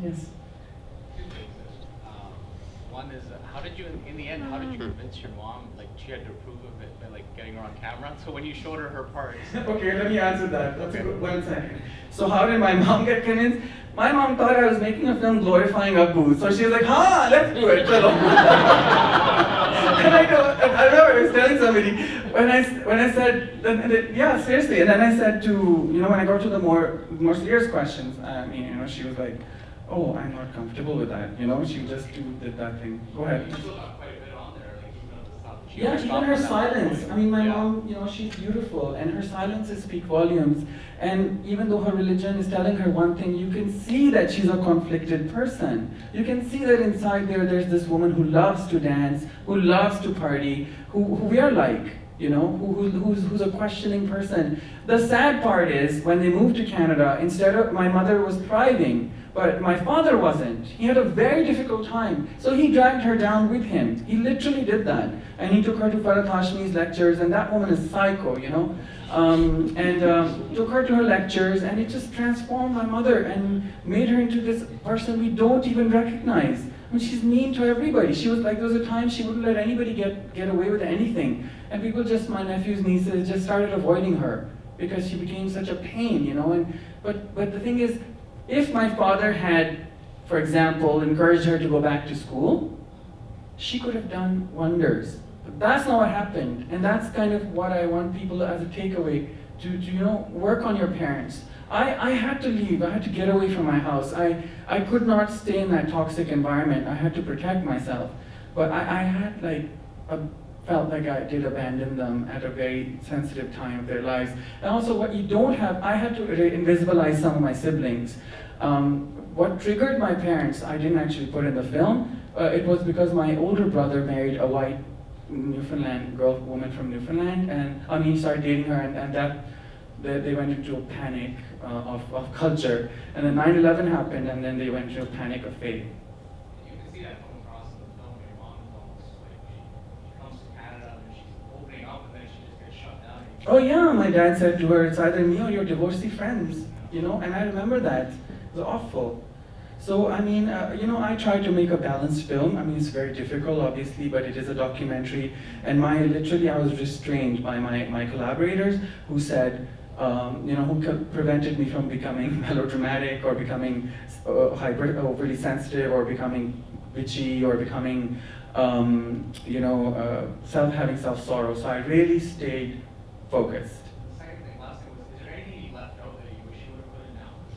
Yes. Two things. One is, how did you, in the end, how did you convince your mom, like, she had to approve of it by, like, getting her on camera? So when you showed her parts. Okay, let me answer that. That's a good 1 second. So how did my mom get convinced? My mom thought I was making a film glorifying Abu. So she was like, ha, let's do it, chalo. And I remember I was telling somebody, when I said, yeah, seriously, and then I said to, when I got to the more serious questions, she was like, oh, I'm not comfortable with that, she just did that thing. Go ahead. You still got quite a bit on there, like even at the stop. Yeah, even her silence. I mean, my mom, she's beautiful, and her silences speak volumes. And even though her religion is telling her one thing, you can see that she's a conflicted person. You can see that inside there's this woman who loves to dance, who loves to party, who we are like, who's a questioning person. The sad part is, when they moved to Canada, instead of, my mother was thriving, but my father wasn't. He had a very difficult time. So he dragged her down with him. He literally did that. And he took her to Farhat Hashmi's lectures, and that woman is psycho, took her to her lectures, and it just transformed my mother and made her into this person we don't even recognize. I mean, she's mean to everybody. She was like, there was a time she wouldn't let anybody get away with anything. And people my nephews, nieces, just started avoiding her because she became such a pain, But the thing is, if my father had, for example, encouraged her to go back to school, she could have done wonders. But that's not what happened. And that's kind of what I want people as a takeaway to work on your parents. I had to leave. I had to get away from my house. I could not stay in that toxic environment. I had to protect myself. But I had felt like I did abandon them at a very sensitive time of their lives. And also what you don't have, I had to invisibilize some of my siblings. What triggered my parents, I didn't actually put in the film. It was because my older brother married a white Newfoundland woman from Newfoundland, and he started dating her, and they went into a panic of culture. And then 9/11 happened, and then they went into a panic of faith. You can see that come across in the film. Your mom is almost like, she comes to Canada and she's opening up, and then she just gets shut down. Oh yeah, my dad said to her, it's either me or your divorcee friends, and I remember that. It was awful. So, I try to make a balanced film. It's very difficult, obviously, but it is a documentary. And literally, I was restrained by my collaborators who said, who prevented me from becoming melodramatic or becoming overly sensitive or becoming bitchy or becoming, having self-sorrow. So I really stayed focused.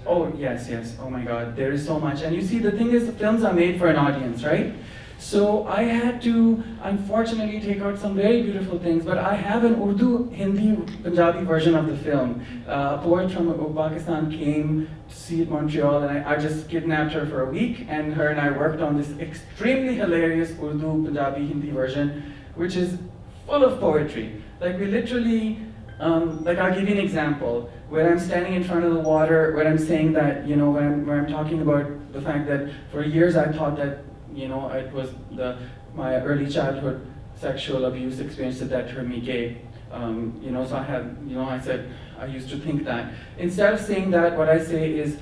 Oh, yes. Oh my God, there is so much. And you see, the thing is, the films are made for an audience, right? So I had to, unfortunately, take out some very beautiful things, but I have an Urdu, Hindi, Punjabi version of the film. A poet from Pakistan came to see it in Montreal, and I just kidnapped her for a week, and her and I worked on this extremely hilarious Urdu, Punjabi, Hindi version, which is full of poetry. Like, we literally, I'll give you an example. Where I'm standing in front of the water, where I'm saying that, where I'm talking about the fact that for years I thought that, it was my early childhood sexual abuse experiences that turned me gay. So I had, I said, I used to think that. Instead of saying that, what I say is,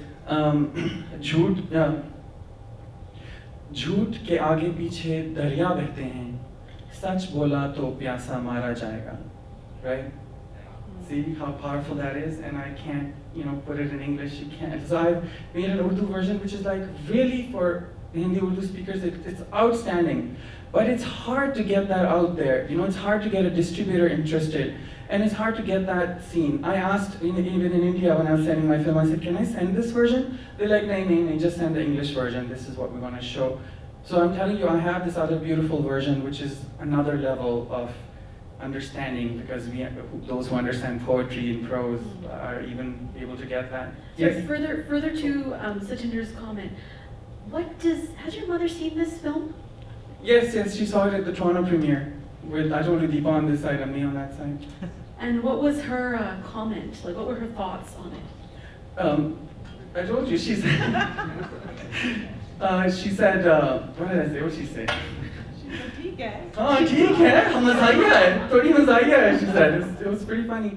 झूठ के आगे पीछे दरिया बहते हैं, सच बोला तो प्यासा मारा जाएगा, right? See how powerful that is, and I can't, put it in English. You can't. So I've made an Urdu version, which is like really for Hindi Urdu speakers. It's outstanding, but it's hard to get that out there. It's hard to get a distributor interested, and it's hard to get that seen. I asked, even in India, when I was sending my film, I said, "Can I send this version?" They're like, "No, just send the English version. This is what we want to show." So I'm telling you, I have this other beautiful version, which is another level of understanding, because those who understand poetry and prose are even able to get that. Yes. So further to Satinder's comment, has your mother seen this film? Yes, she saw it at the Toronto premiere. I told you Deepa on this side and me on that side. And what was her comment? Like, what were her thoughts on it? I told you, she said, what did I say? What did she say? ठीक है. Oh, ठीक है, मज़ा आया है, थोड़ी मज़ा आया है, she said. It was pretty funny.